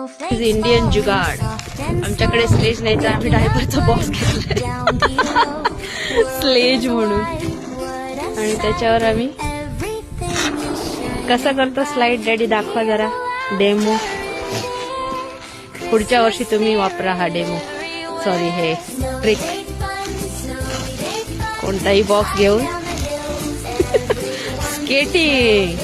Indian जुगाड. आमच्याकडे sledge नाही तर आम्ही डायपरचा बॉक्स घेतलाय स्लेज म्हणून, आणि त्याच्यावर आम्ही कसा करतो स्लाइड. डॅडी दाखवा जरा डेमो. पुढच्या वर्षी तुम्ही वापरा हा डेमो, सॉरी हे ट्रिक. कोणताही बॉक्स घेऊन स्केटिंग.